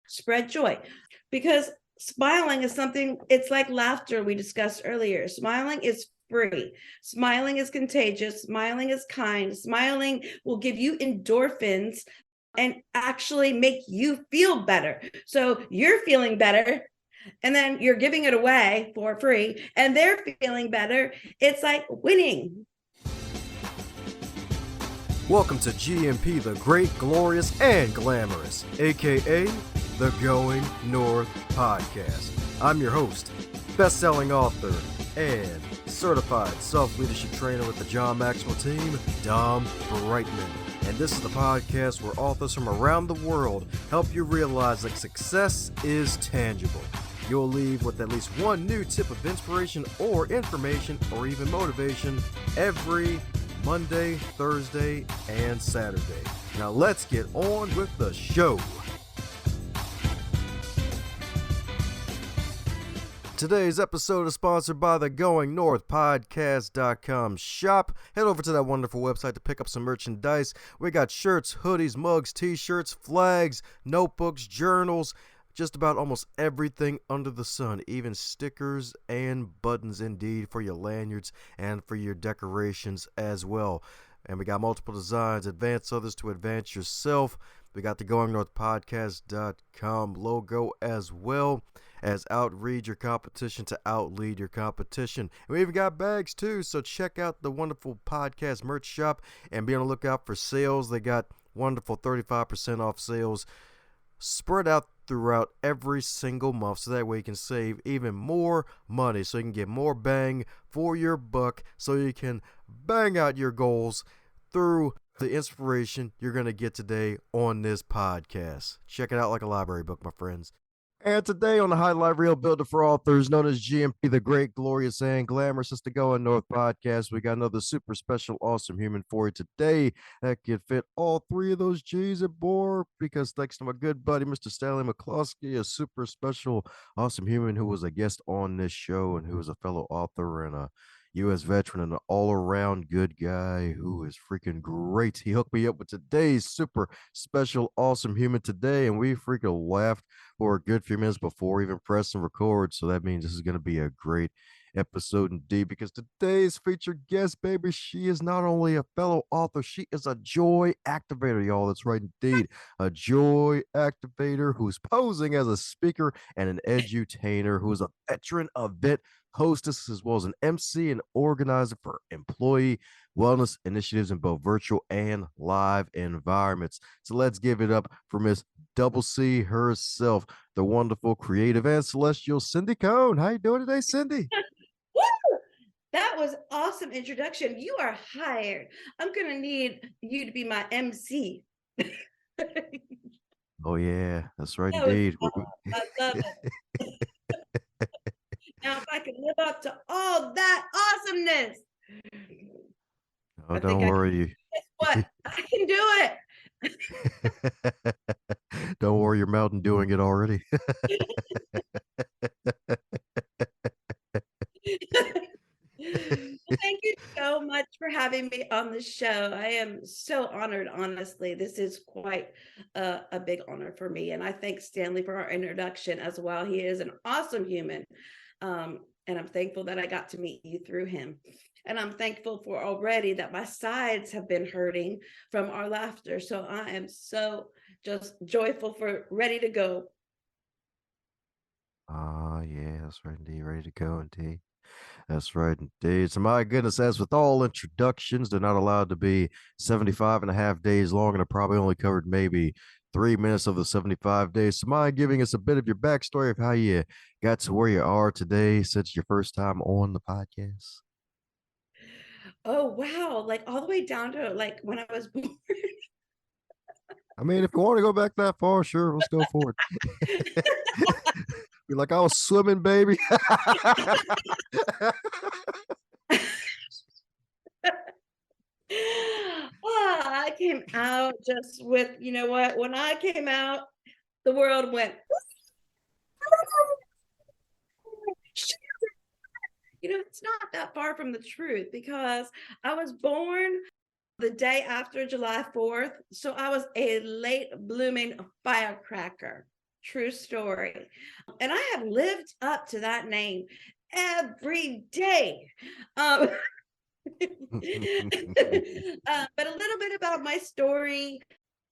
Spread joy, because smiling is something, it's like laughter we discussed earlier. Smiling is free. Smiling is contagious. Smiling is kind. Smiling will give you endorphins and actually make you feel better. So you're feeling better, and then you're giving it away for free, and they're feeling better. It's like winning. Welcome to GMP, the Great, Glorious, and Glamorous, aka the Going North Podcast. I'm your host, best-selling author, and certified self-leadership trainer with the John Maxwell team, DomBrightmon. And this is the podcast where authors from around the world help you realize that success is tangible. You'll leave with at least one new tip of inspiration or information or even motivation every Monday, Thursday, and Saturday. Now let's get on with the show. Today's episode is sponsored by the GoingNorthPodcast.com shop. Head over to that wonderful website to pick up some merchandise. We got shirts, hoodies, mugs, t-shirts, flags, notebooks, journals, just about almost everything under the sun, even stickers and buttons indeed for your lanyards and for your decorations as well. And we got multiple designs, advance others to advance yourself. We got the GoingNorthPodcast.com logo as well as outread your competition to outlead your competition. And we even got bags too, so check out the wonderful podcast merch shop and be on the lookout for sales. They got wonderful 35% off sales spread out throughout every single month, so that way you can save even more money, so you can get more bang for your buck, so you can bang out your goals through the inspiration you're going to get today on this podcast. Check it out like a library book, my friends. And today on the Highlight Reel Builder for Authors, known as GMP, the Great, Glorious, and Glamorous, it's the Going North Podcast. We got another super special, awesome human for you today that could fit all three of those G's and more, because thanks to my good buddy, Mr. Stanley McCloskey, a super special, awesome human who was a guest on this show and who is a fellow author and a U.S. veteran and an all-around good guy who is freaking great. He hooked me up with today's super special, awesome human today, and we freaking laughed for a good few minutes before even pressing record. So that means this is going to be a great episode indeed, because today's featured guest, baby, she is not only a fellow author, she is a joy activator, y'all. That's right, indeed. A joy activator who's posing as a speaker and an edutainer, who is a veteran event hostess, as well as an MC and organizer for employee wellness initiatives in both virtual and live environments. So let's give it up for Miss Double C herself, the wonderful, creative, and celestial Cindi Cohn. How you doing today, Cindi? Woo! That was awesome introduction. You are hired. I'm going to need you to be my MC. Oh, yeah, that's right, That was indeed. awesome. I love it. Now, if I can live up to all that awesomeness, Oh, I think don't I can. worry. Guess what? I can do it. Don't worry, you're mountain doing it already. Thank you so much for having me on the show. I am so honored, honestly. This is quite a big honor for me. And I thank Stanley for our introduction as well. He is an awesome human. And I'm thankful that I got to meet you through him. And I'm thankful for already that my sides have been hurting from our laughter. So I am so just joyful for ready to go. Oh, yeah, that's right, indeed. Ready to go, indeed. That's right, indeed. So, my goodness, as with all introductions, they're not allowed to be 75 and a half days long, and I probably only covered maybe 3 minutes of the 75 days. So, mind giving us a bit of your backstory of how you got to where you are today since your first time on the podcast? Oh, wow. Like all the way down to like when I was born. I mean, if you want to go back that far, sure, let's go for it. Be like, I was swimming, baby. I came out just with, you know what? When I came out, the world went, you know, it's not that far from the truth, because I was born the day after July 4th. So I was a late blooming firecracker. True story. And I have lived up to that name every day. Um, but a little bit about my story.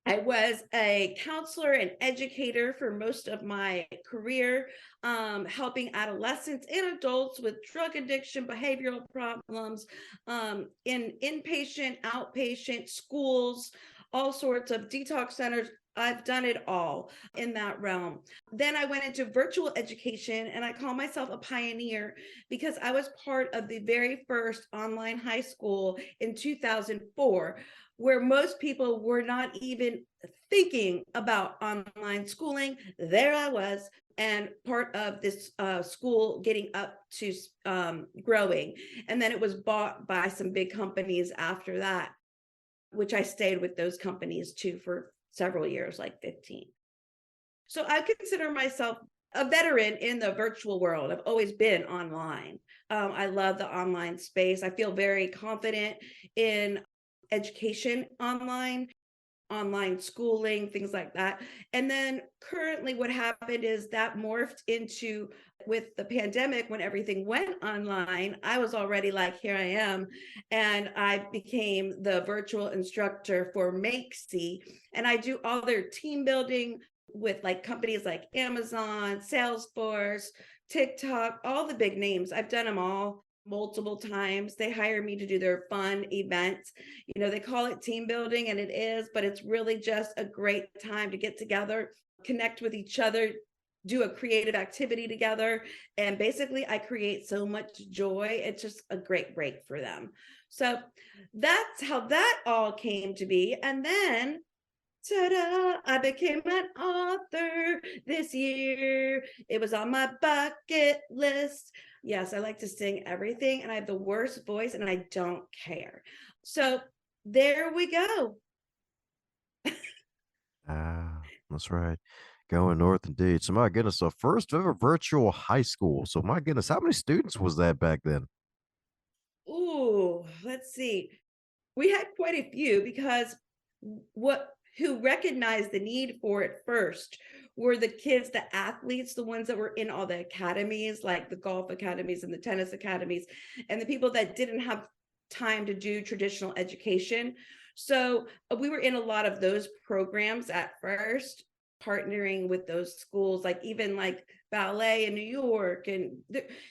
I was a counselor and educator for most of my career, helping adolescents and adults with drug addiction, behavioral problems, in inpatient, outpatient, schools, all sorts of detox centers. I've done it all in that realm. Then I went into virtual education, and I call myself a pioneer because I was part of the very first online high school in 2004, where most people were not even thinking about online schooling. There I was, and part of this school getting up to growing. And then it was bought by some big companies after that, which I stayed with those companies too for several years, like 15. So I consider myself a veteran in the virtual world. I've always been online. I love the online space. I feel very confident in education online, online schooling, things like that. And then currently what happened is that morphed into, with the pandemic, when everything went online, I was already like, here I am. And I became the virtual instructor for Makesy. And I do all their team building with like companies like Amazon, Salesforce, TikTok, all the big names. I've done them all multiple times. They hire me to do their fun events. They call it team building, and it is, but it's really just a great time to get together, connect with each other, do a creative activity together. And basically, I create so much joy. It's just a great break for them. So that's how that all came to be. And then ta-da, I became an author this year. It was on my bucket list. Yes, I like to sing everything, and I have the worst voice, and I don't care. So there we go. Ah, that's right. Going north indeed. So my goodness, so first ever virtual high school. So my goodness, how many students was that back then? Ooh, let's see. We had quite a few, because what who recognized the need for it first were the kids, the athletes, the ones that were in all the academies, like the golf academies and the tennis academies, and the people that didn't have time to do traditional education. So we were in a lot of those programs at first, partnering with those schools, like even like ballet in New York. And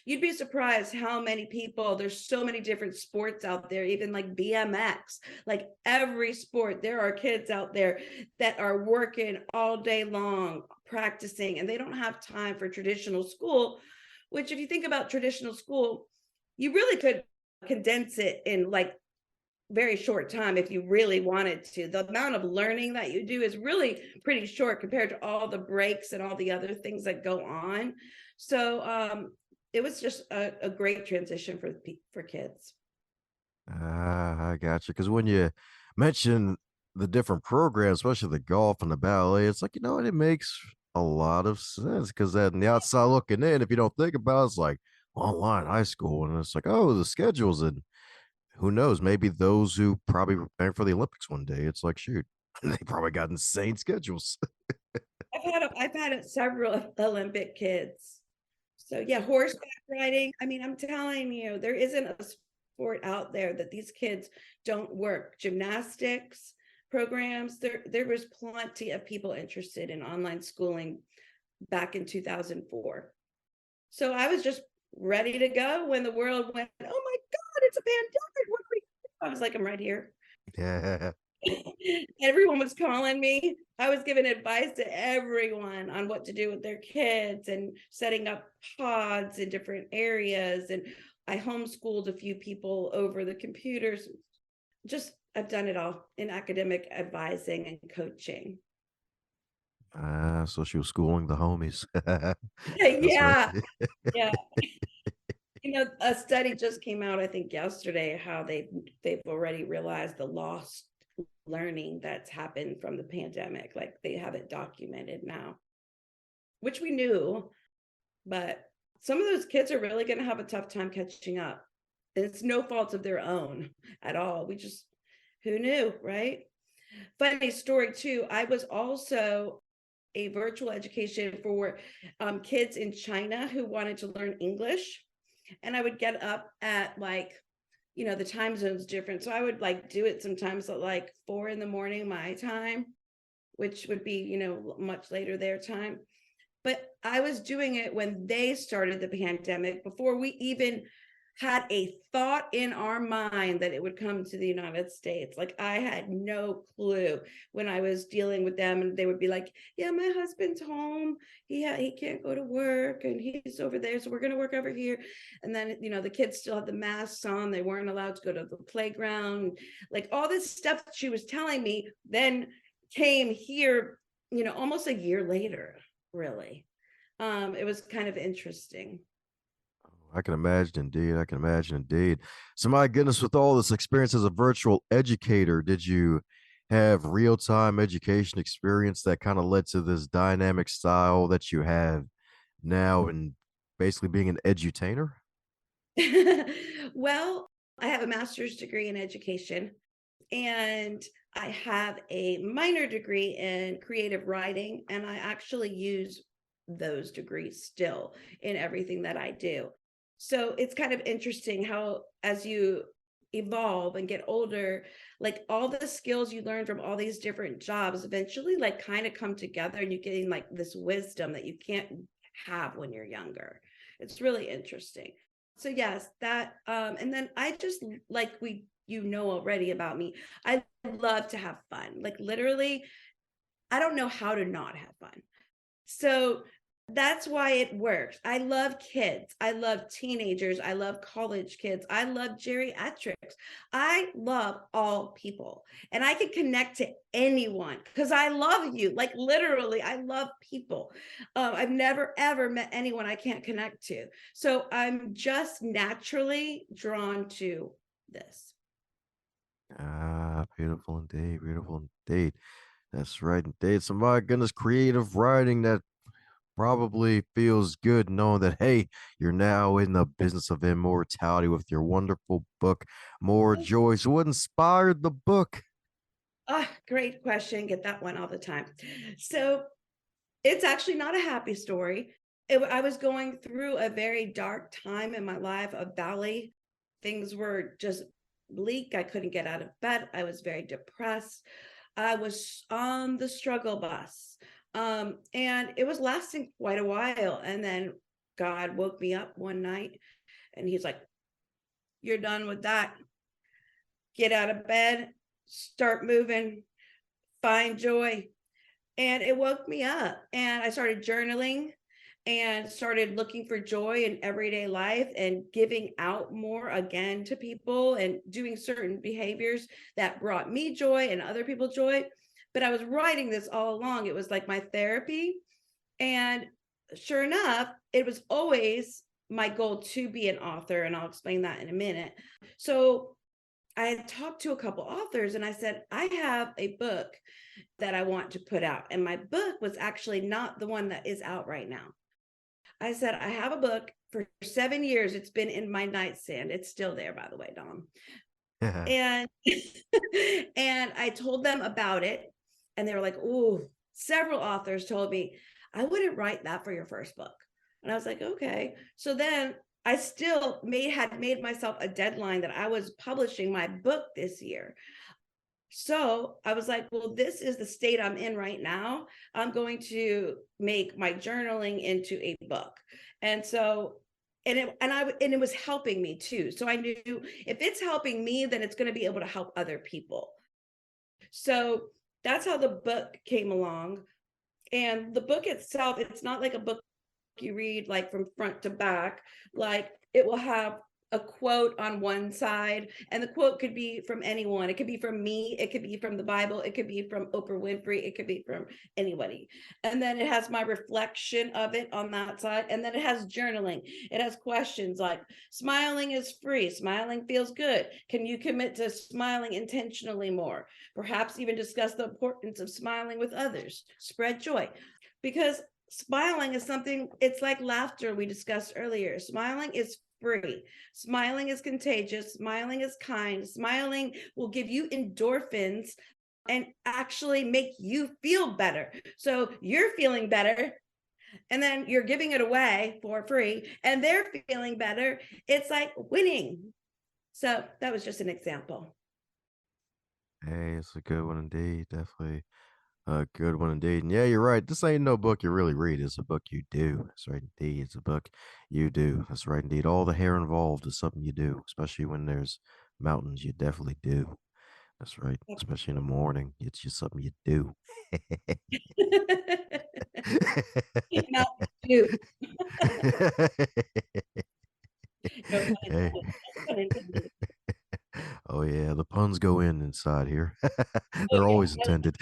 you'd be surprised how many people, there's so many different sports out there, even like BMX, like every sport. There are kids out there that are working all day long practicing, and they don't have time for traditional school, which, if you think about traditional school, you really could condense it in like very short time if you really wanted to. The amount of learning that you do is really pretty short compared to all the breaks and all the other things that go on. So it was just a great transition for kids. Ah, I got you. Because when you mention the different programs, especially the golf and the ballet, it's like, you know what? It makes a lot of sense. Because then the outside looking in, if you don't think about it, it's like online high school. And it's like, oh, the schedules. And who knows? Maybe those who probably prepare for the Olympics one day, it's like, shoot, they probably got insane schedules. I've had several Olympic kids. So yeah, horseback riding. I mean, I'm telling you, there isn't a sport out there that these kids don't work. Gymnastics programs. There was plenty of people interested in online schooling back in 2004. So I was just ready to go when the world went, oh my God, it's a pandemic. What are we doing? I was like, I'm right here. Yeah. Everyone was calling me. I was giving advice to everyone on what to do with their kids and setting up pods in different areas. And I homeschooled a few people over the computers. Just, I've done it all in academic advising and coaching. Ah, so she was schooling the homies. That's right. Yeah. Yeah. A study just came out, I think yesterday, how they've already realized the lost learning that's happened from the pandemic. Like they have it documented now, which we knew, but some of those kids are really going to have a tough time catching up. And it's no fault of their own at all. We just, who knew, right? Funny story too. I was also a virtual education for kids in China who wanted to learn English. And I would get up at like, the time zone's different. So I would like do it sometimes at like 4 in the morning, my time, which would be, much later their time. But I was doing it when they started the pandemic, before we even had a thought in our mind that it would come to the United States. Like I had no clue when I was dealing with them, and they would be like, yeah, my husband's home. He can't go to work and he's over there. So we're going to work over here. And then, the kids still had the masks on. They weren't allowed to go to the playground. Like all this stuff that she was telling me then came here, almost a year later, really. It was kind of interesting. I can imagine indeed. I can imagine indeed. So, my goodness, with all this experience as a virtual educator, did you have real time education experience that kind of led to this dynamic style that you have now and basically being an edutainer? Well, I have a master's degree in education, and I have a minor degree in creative writing, and I actually use those degrees still in everything that I do. So it's kind of interesting how, as you evolve and get older, like all the skills you learn from all these different jobs eventually like kind of come together, and you're getting like this wisdom that you can't have when you're younger. It's really interesting. So yes, that and then I just, like we already about me, I love to have fun. Like literally, I don't know how to not have fun. So that's why it works. I love kids. I love teenagers. I love college kids. I love geriatrics. I love all people. And I can connect to anyone because I love you. Like literally, I love people. I've never, ever met anyone I can't connect to. So I'm just naturally drawn to this. Ah, beautiful indeed. Beautiful indeed. That's right indeed. So, my goodness, creative writing that probably feels good knowing that, hey, you're now in the business of immortality with your wonderful book, More Joy. So, what inspired the book? Ah, great question. Get that one all the time. So it's actually not a happy story. I was going through a very dark time in my life, a valley. Things were just bleak. I couldn't get out of bed. I was very depressed. I was on the struggle bus. And it was lasting quite a while. And then God woke me up one night and he's like, you're done with that. Get out of bed, start moving, find joy. And it woke me up, and I started journaling and started looking for joy in everyday life and giving out more again to people and doing certain behaviors that brought me joy and other people joy. But I was writing this all along. It was like my therapy. And sure enough, it was always my goal to be an author. And I'll explain that in a minute. So I had talked to a couple authors and I said, I have a book that I want to put out. And my book was actually not the one that is out right now. I said, I have a book for 7 years. It's been in my nightstand. It's still there, by the way, Dom. Yeah. And and I told them about it. And they were like, oh, several authors told me, I wouldn't write that for your first book. And I was like, okay. So then I still had made myself a deadline that I was publishing my book this year. So I was like, well, this is the state I'm in right now. I'm going to make my journaling into a book. And so, and it was helping me too. So I knew if it's helping me, then it's going to be able to help other people. So that's how the book came along. And the book itself, it's not like a book you read like from front to back. Like it will have a quote on one side, and the quote could be from anyone. It could be from me, it could be from the Bible, it could be from Oprah Winfrey, it could be from anybody. And then it has my reflection of it on that side, and then it has journaling. It has questions like, smiling is free, smiling feels good, can you commit to smiling intentionally more? Perhaps even discuss the importance of smiling with others, spread joy. Because smiling is something, it's like laughter we discussed earlier. Smiling is free. Smiling is contagious. Smiling is kind. Smiling will give you endorphins and actually make you feel better. So you're feeling better, and then you're giving it away for free, and they're feeling better. It's like winning. So that was just an example. Hey, it's a good one indeed. Definitely a good one indeed. And yeah, you're right. This ain't no book you really read. It's a book you do. That's right indeed. It's a book you do. That's right indeed. All the hair involved is something you do, especially when there's mountains. You definitely do. That's right. Especially in the morning. It's just something you do. Now, you. No pun Hey. intended. Pun intended. Oh yeah, the puns go in inside here. Oh They're always yeah. intended.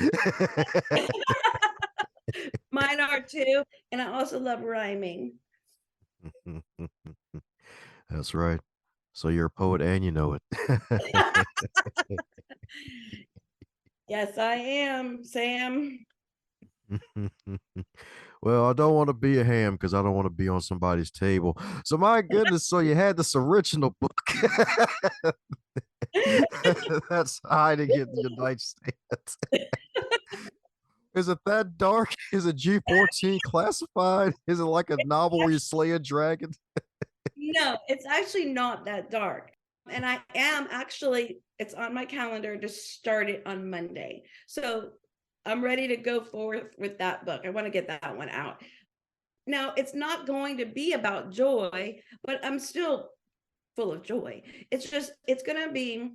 Mine are too. And I also love rhyming. That's right. So you're a poet and you know it. Yes, I am, Sam. Well, I don't want to be a ham because I don't want to be on somebody's table. So my goodness, so you had this original book that's hiding in your nightstand. Is it that dark? Is it G14 classified? Is it like a novel where you slay a dragon? No, it's actually not that dark. And I am actually, it's on my calendar to start it on Monday. So I'm ready to go forward with that book. I want to get that one out. Now, it's not going to be about joy, but I'm still full of joy. It's just, it's going to be,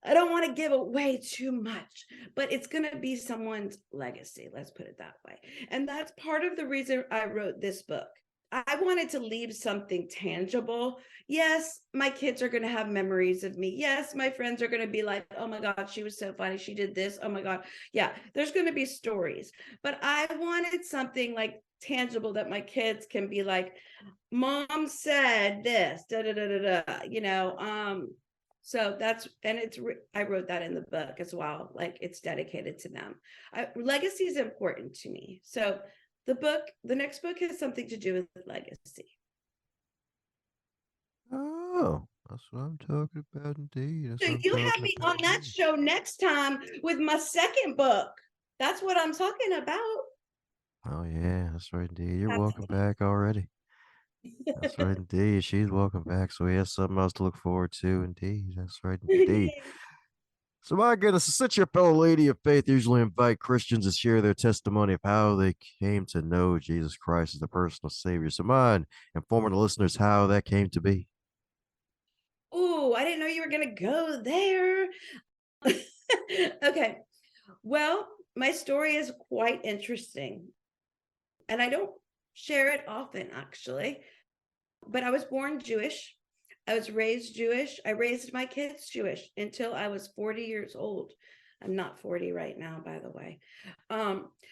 I don't want to give away too much, but it's going to be someone's legacy. Let's put it that way. And that's part of the reason I wrote this book. I wanted to leave something tangible. Yes, my kids are going to have memories of me. Yes, my friends are going to be like, oh my God, she was so funny. She did this. Oh my God. Yeah, there's going to be stories. But I wanted something like tangible that my kids can be like, mom said this, da da da da da, so that's, and I wrote that in the book as well. Like it's dedicated to them. Legacy is important to me. So the next book has something to do with legacy. Oh, that's what I'm talking about indeed. That's So what I'm you have talking me about on that indeed. show next time with my second book. That's what I'm talking about. Oh yeah, that's right indeed. You're welcome That's- back already. That's right indeed. She's welcome back. So he has something else to look forward to indeed. That's right indeed. So my goodness, since your fellow lady of faith usually invite Christians to share their testimony of how they came to know Jesus Christ as their personal savior. So mind informing the listeners how that came to be. Oh, I didn't know you were going to go there. Okay. Well, my story is quite interesting, and I don't share it often, actually. But I was born Jewish. I was raised Jewish. I raised my kids Jewish until I was 40 years old. I'm not 40 right now, by the way.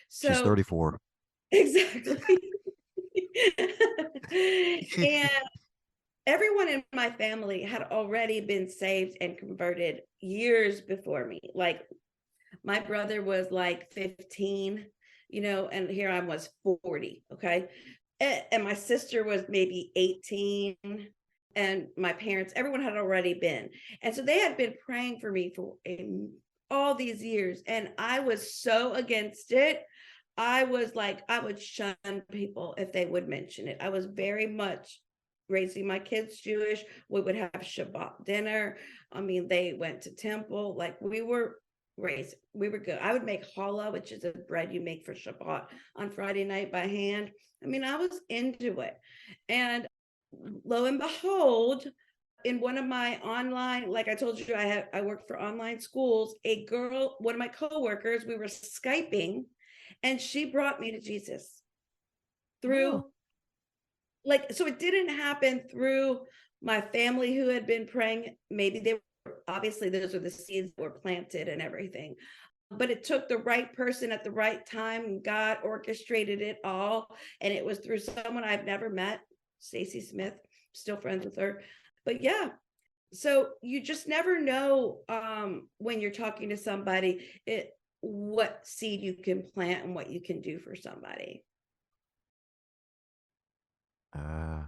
She's So 34. exactly. And everyone in my family had already been saved and converted years before me. Like my brother was like 15, and here I was 40. Okay. And my sister was maybe 18, and my parents, everyone had already been. And so they had been praying for me for all these years. And I was so against it. I was like, I would shun people if they would mention it. I was very much raising my kids Jewish. We would have Shabbat dinner. I mean, they went to temple. Like we were good. I would make challah, which is a bread you make for Shabbat on Friday night by hand. I mean, I was into it. And lo and behold, in one of my online, like I told you, I worked for online schools, a girl, one of my coworkers, we were Skyping, and she brought me to Jesus Oh, through, like, so it didn't happen through my family who had been praying. Maybe they were, obviously those are the seeds that were planted and everything, but it took the right person at the right time. God orchestrated it all, and it was through someone I've never met, Stacy Smith. Still friends with her, but yeah. So you just never know, when you're talking to somebody, what seed you can plant and what you can do for somebody.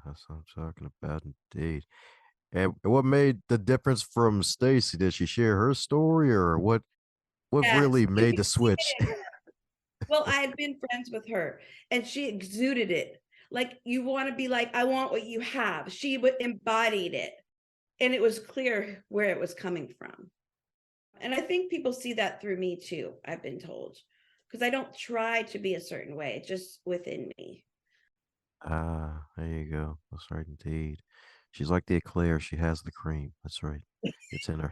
that's what I'm talking about indeed. And what made the difference from Stacy? Did she share her story or what? what Yes, really you made could the see switch? it in her. Well, I had been friends with her and she exuded it. Like you want to be like, I want what you have. She embodied it. And it was clear where it was coming from. And I think people see that through me too, I've been told, because I don't try to be a certain way, it's just within me. Ah, there you go. That's right, indeed. She's like the eclair. She has the cream. That's right. It's in her.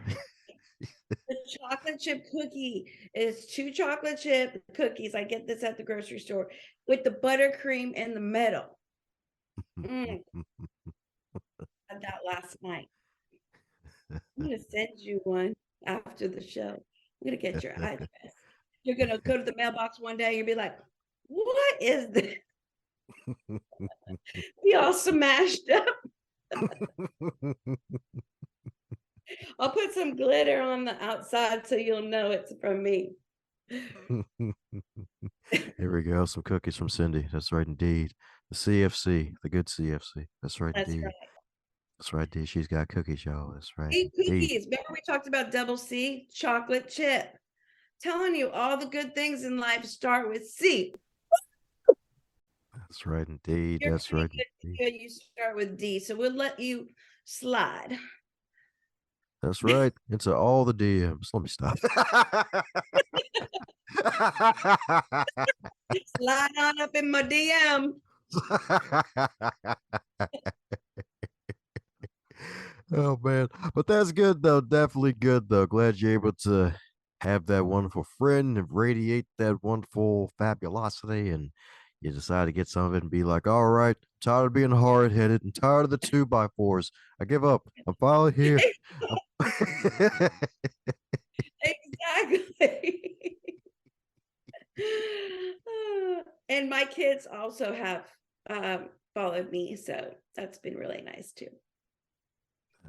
The chocolate chip cookie is 2 chocolate chip cookies. I get this at the grocery store with the buttercream in the middle. Mm, had that last night. I'm gonna send you one after the show. I'm gonna get your address. You're gonna go to the mailbox one day, and you'll be like, "What is this?" Be all smashed up. I'll put some glitter on the outside so you'll know it's from me. Here we go. Some cookies from Cindy. That's right, indeed. The CFC, the good CFC. That's right, That's indeed. right. That's right, indeed. She's got cookies, y'all. That's right, Eat indeed. cookies. Remember we talked about double C, chocolate chip. Telling you all the good things in life start with C. That's right, indeed. You're That's pretty right, indeed. good. You start with D, so we'll let you slide. That's right. Into all the DMs. Let me stop. Slide on up in my DM. Oh man, but that's good though. Definitely good though. Glad you're able to have that wonderful friend and radiate that wonderful fabulosity, and you decide to get some of it and be like, "All right, tired of being hard headed and tired of the 2x4s. I give up. I'm finally here." I'm- Exactly. And my kids also have followed me, so that's been really nice too.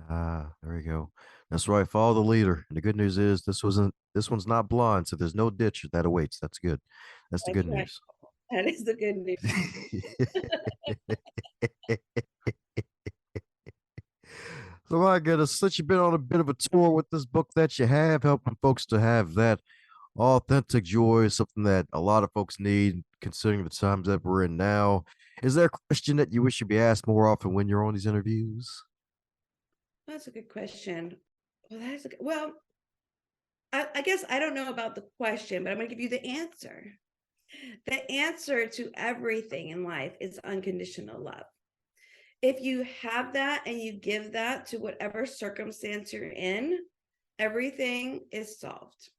Ah, there we go. That's right. Follow the leader. And the good news is this one's not blind, so there's no ditch that awaits. That's good. That's the That's good right. news. That is the good news. So my goodness, since you've been on a bit of a tour with this book that you have, helping folks to have that authentic joy is something that a lot of folks need, considering the times that we're in now. Is there a question that you wish you'd be asked more often when you're on these interviews? That's a good question. Well, I guess I don't know about the question, but I'm going to give you the answer. The answer to everything in life is unconditional love. If you have that and you give that to whatever circumstance you're in, everything is solved.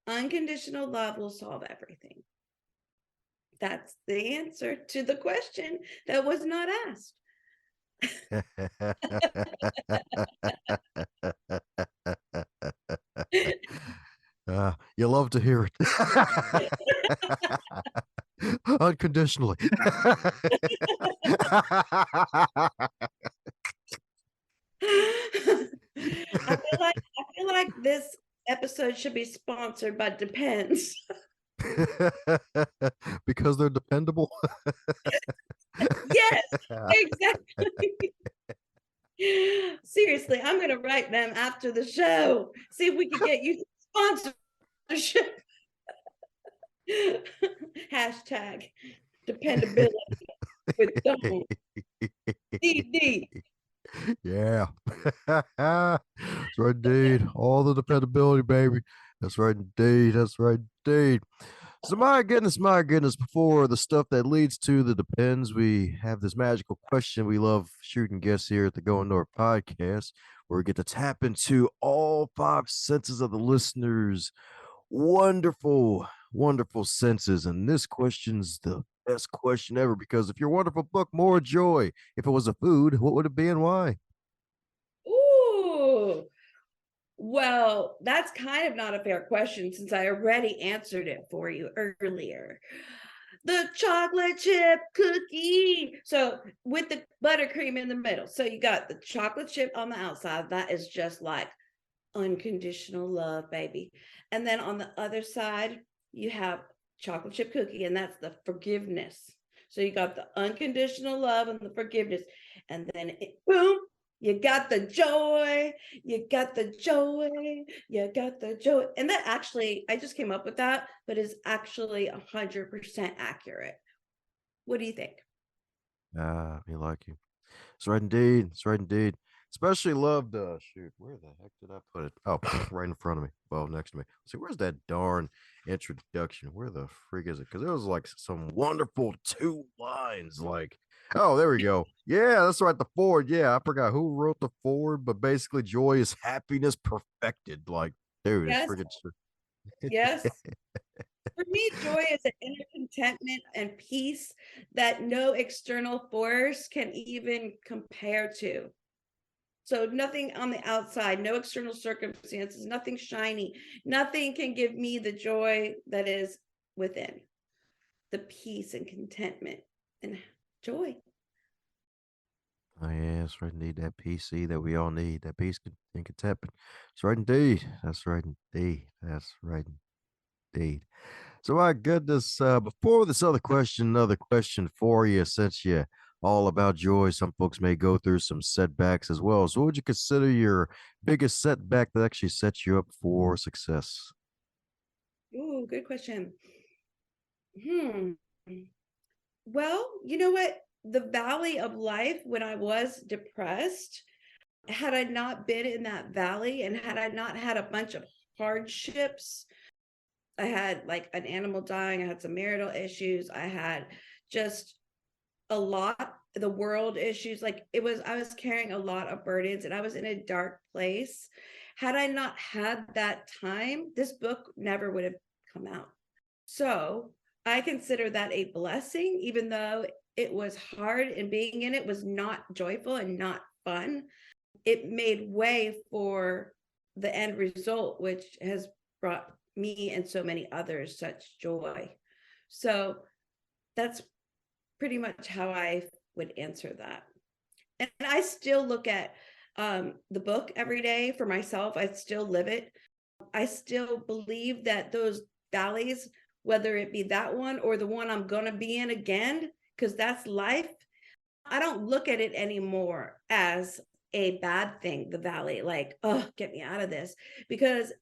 Unconditional love will solve everything. That's the answer to the question that was not asked. You love to hear it. Unconditionally. I feel like this episode should be sponsored by Depends. Because they're dependable. Yes, exactly. Seriously, I'm gonna write them after the show. See if we can get you sponsorship. Hashtag dependability with Dom. DD. Yeah. That's right, indeed. All the dependability, baby. That's right, indeed. That's right, indeed. So, my goodness, before the stuff that leads to the depends, we have this magical question we love shooting guests here at the Going North podcast, where we get to tap into all five senses of the listeners. Wonderful, wonderful senses. And this question's the best question ever because if your wonderful book, more joy, if it was a food, what would it be and why? Ooh. Well, that's kind of not a fair question since I already answered it for you earlier. The chocolate chip cookie. So with the buttercream in the middle. So you got the chocolate chip on the outside. That is just like unconditional love, baby. And then on the other side, you have chocolate chip cookie, and that's the forgiveness. So you got the unconditional love and the forgiveness. And then boom, You got the joy, you got the joy, you got the joy. And that actually, I just came up with that, but is actually 100% accurate. What do you think? Me like you. It's right indeed. It's right indeed. Especially loved shoot, where the heck did I put it? Oh, right in front of me. Well, next to me. See, where's that darn introduction? Where the freak is it? Because it was like some wonderful 2 lines. Like, oh, there we go. Yeah, that's right. The forward. Yeah, I forgot who wrote the forward, but basically, joy is happiness perfected. Like, dude, it's Yes, freaking true. yes. For me, joy is an inner contentment and peace that no external force can even compare to. So nothing on the outside, no external circumstances, nothing shiny, nothing can give me the joy that is within, the peace and contentment and joy. Oh yeah, that's right indeed. That PC that we all need, that peace and contentment. That's right indeed. That's right indeed. That's right indeed. So my goodness, before this other question, another question for you, since you all about joy, some folks may go through some setbacks as well. So what would you consider your biggest setback that actually sets you up for success? Ooh, good question. Hmm. Well, you know what? The valley of life when I was depressed, had I not been in that valley and had I not had a bunch of hardships, I had like an animal dying, I had some marital issues, I had just a lot, the world issues, like I was carrying a lot of burdens and I was in a dark place. Had I not had that time, this book never would have come out. So I consider that a blessing, even though it was hard and being in it was not joyful and not fun. It made way for the end result, which has brought me and so many others such joy. So that's pretty much how I would answer that. And I still look at the book every day for myself. I still live it. I still believe that those valleys, whether it be that one or the one I'm going to be in again, because that's life, I don't look at it anymore as a bad thing, the valley, like, oh, get me out of this, because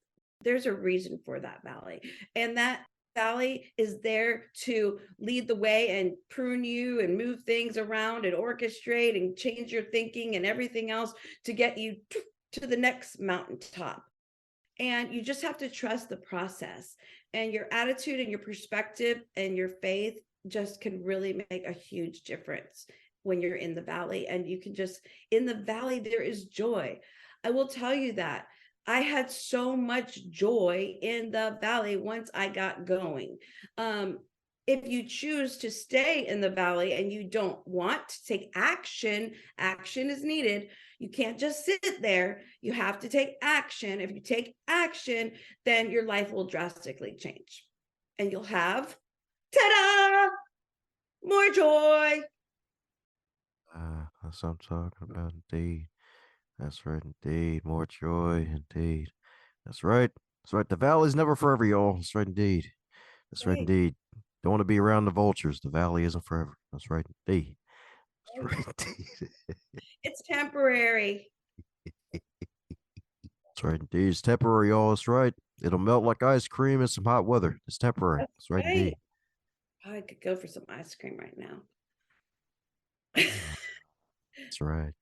there's a reason for that valley. And that valley is there to lead the way and prune you and move things around and orchestrate and change your thinking and everything else to get you to the next mountaintop. And you just have to trust the process, and your attitude and your perspective and your faith just can really make a huge difference when you're in the valley. And you can just, in the valley, there is joy. I will tell you that I had so much joy in the valley once I got going. If you choose to stay in the valley and you don't want to take action, action is needed. You can't just sit there. You have to take action. If you take action, then your life will drastically change. And you'll have, ta-da, more joy. That's what I'm talking about indeed. That's right indeed. More joy indeed. That's right. That's right. The valley's never forever, y'all. That's right indeed. That's right Right, indeed. Don't want to be around the vultures. The valley isn't forever. That's right indeed. That's right. right indeed. It's temporary. That's right indeed. It's temporary, y'all. That's right. It'll melt like ice cream in some hot weather. It's temporary. That's That's right right. indeed. Oh, I could go for some ice cream right now. That's right.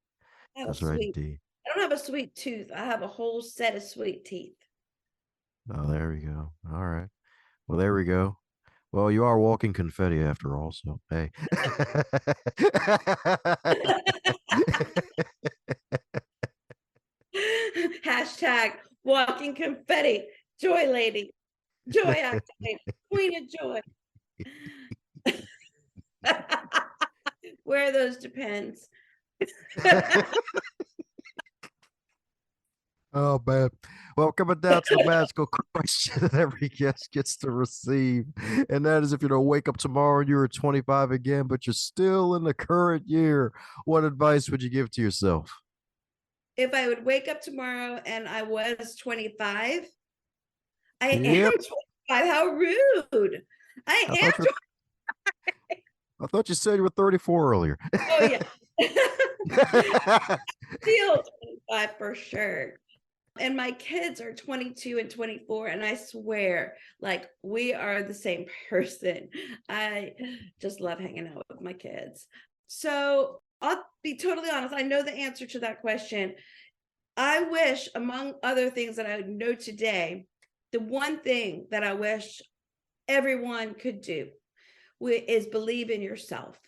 I have a That's right sweet. indeed. I don't have a sweet tooth. I have a whole set of sweet teeth. Oh, there we go. All right. Well, there we go. Well, you are walking confetti after all, so hey. Hashtag walking confetti. Joy lady. Joy activator. Queen of joy. Where are those depends? Oh man. Well, coming down to the magical question that every guest gets to receive. And that is, if you don't wake up tomorrow and you're 25 again, but you're still in the current year, what advice would you give to yourself? If I would wake up tomorrow and I was 25, I am Yep. 25. How rude. I I thought am you I thought you said you were 34 earlier. Oh yeah. Still 25 for sure. And my kids are 22 and 24, and I swear, like, we are the same person. I just love hanging out with my kids. So I'll be totally honest. I know the answer to that question. I wish, among other things that I know today, the one thing that I wish everyone could do is believe in yourself.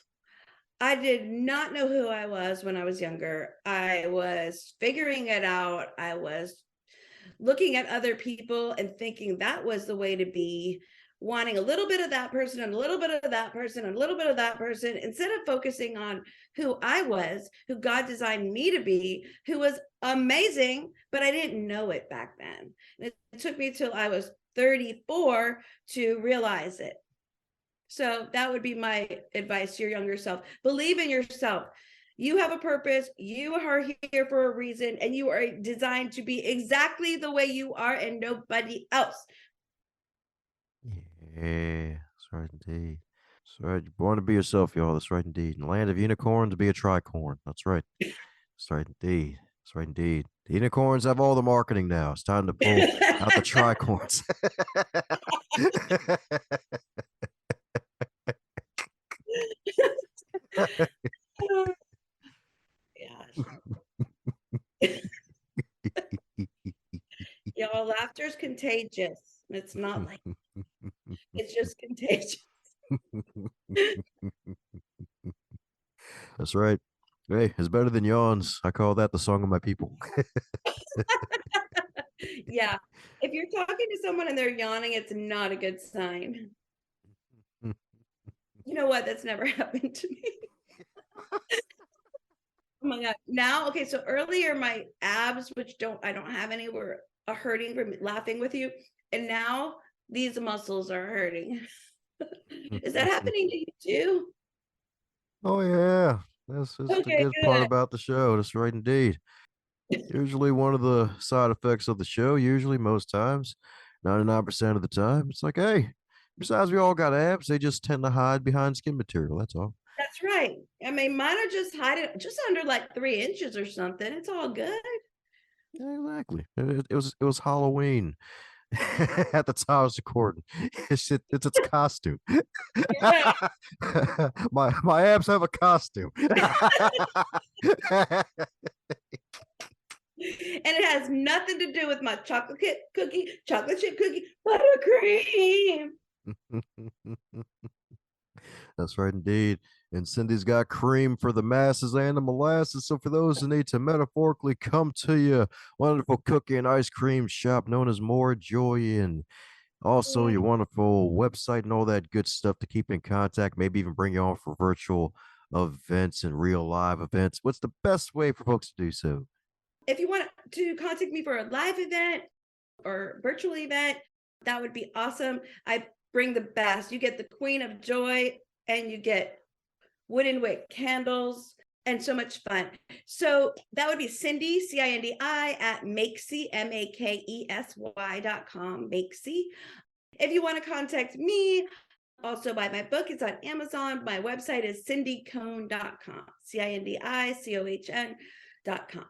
I did not know who I was when I was younger. I was figuring it out. I was looking at other people and thinking that was the way to be, wanting a little bit of that person and a little bit of that person and a little bit of that person, instead of focusing on who I was, who God designed me to be, who was amazing, but I didn't know it back then. And it took me till I was 34 to realize it. So that would be my advice to your younger self. Believe in yourself. You have a purpose. You are here for a reason, and you are designed to be exactly the way you are and nobody else. Yeah, that's right indeed. That's right. You're born to be yourself, y'all. That's right indeed. In the land of unicorns, be a tricorn. That's right. That's right indeed. That's right indeed. The unicorns have all the marketing now. It's time to pull out the tricorns. Oh, gosh. Y'all, laughter is contagious. It's not like it's just contagious. That's right. Hey, it's better than yawns. I call that the song of my people. Yeah. If you're talking to someone and they're yawning, it's not a good sign. You know what? That's never happened to me. Oh my God. Now, okay, so earlier my abs, which I don't have any, were hurting from laughing with you. And now these muscles are hurting. Is that happening to you too? Oh yeah, that's the Okay, good part good. about the show. That's right indeed. Usually one of the side effects of the show, usually most times, 99% of the time, it's like, hey, besides we all got abs, they just tend to hide behind skin material. That's all. That's right. I mean, mine are just hiding just under like 3 inches or something. It's all good. Yeah, exactly. It was Halloween at the time I was recording. It's its costume. Right. my abs have a costume. And it has nothing to do with my chocolate chip cookie, buttercream. That's right, indeed. And Cindy's got cream for the masses and the molasses. So for those who need to metaphorically come to your wonderful cookie and ice cream shop known as More Joy In. Also, your wonderful website and all that good stuff to keep in contact, maybe even bring you on for virtual events and real live events. What's the best way for folks to do so? If you want to contact me for a live event or virtual event, that would be awesome. I bring the best. You get the Queen of Joy and you get wooden wick candles and so much fun. So that would be Cindi, Cindi, at Makesy, MAKESY.com, Makesy. If you want to contact me, also buy my book. It's on Amazon. My website is cindicohn.com, CINDICOHN.com.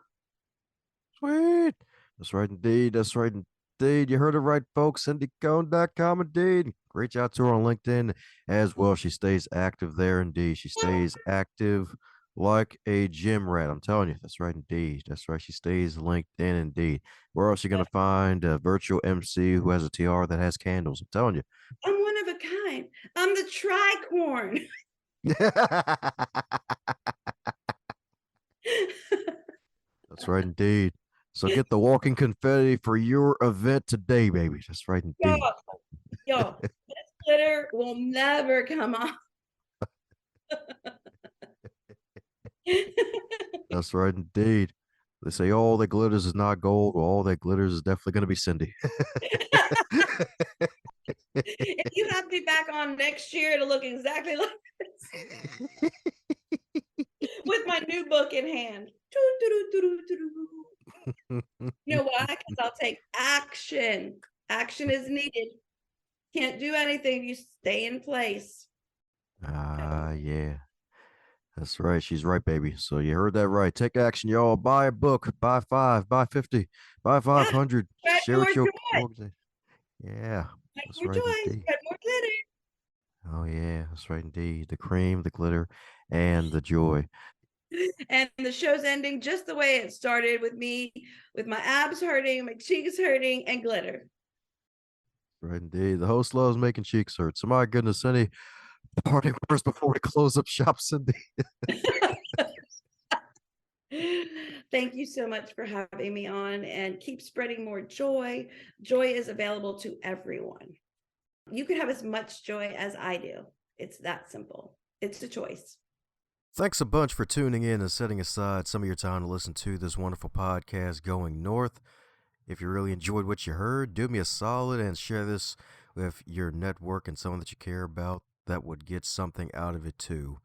Sweet. That's right, indeed. That's right, indeed. You heard it right, folks. CindyCone.com, indeed. Reach out to her on LinkedIn as well. She stays active there, indeed. She stays active like a gym rat. I'm telling you. That's right, indeed. That's right. She stays LinkedIn, indeed. Where else are you going to find a virtual MC who has a TR that has candles? I'm telling you. I'm one of a kind. I'm the tricorn. That's right, indeed. So get the walking confetti for your event today, baby. That's right, indeed. Y'all, y'all, this glitter will never come off. That's right, indeed. They say all that glitters is not gold. Well, all that glitters is definitely going to be Cindy. If you have me back on next year, it'll look exactly like this with my new book in hand. You know why? Because I'll take action. Action is needed. Can't do anything if you stay in place. Ah, yeah. That's right. She's right, baby. So you heard that right. Take action, y'all. Buy a book, buy 5, buy 50, buy Yeah, 500. spread Share more with your joy, organization. Yeah, spread that's more right joy, indeed. spread more glitter. Oh, yeah, that's right indeed. The cream, the glitter, and the joy. And the show's ending just the way it started, with me with my abs hurting, my cheeks hurting, and glitter. Right indeed. The host loves making cheeks hurt. So, my goodness, any parting words before we close up shop, Cindy? Thank you so much for having me on, and keep spreading more joy. Joy is available to everyone. You can have as much joy as I do. It's that simple. It's a choice. Thanks a bunch for tuning in and setting aside some of your time to listen to this wonderful podcast, Going North. If you really enjoyed what you heard, do me a solid and share this with your network and someone that you care about that would get something out of it too.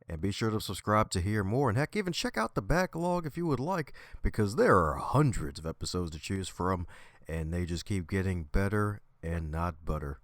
And be sure to subscribe to hear more, and heck, even check out the backlog if you would like, because there are hundreds of episodes to choose from, and they just keep getting better and not butter.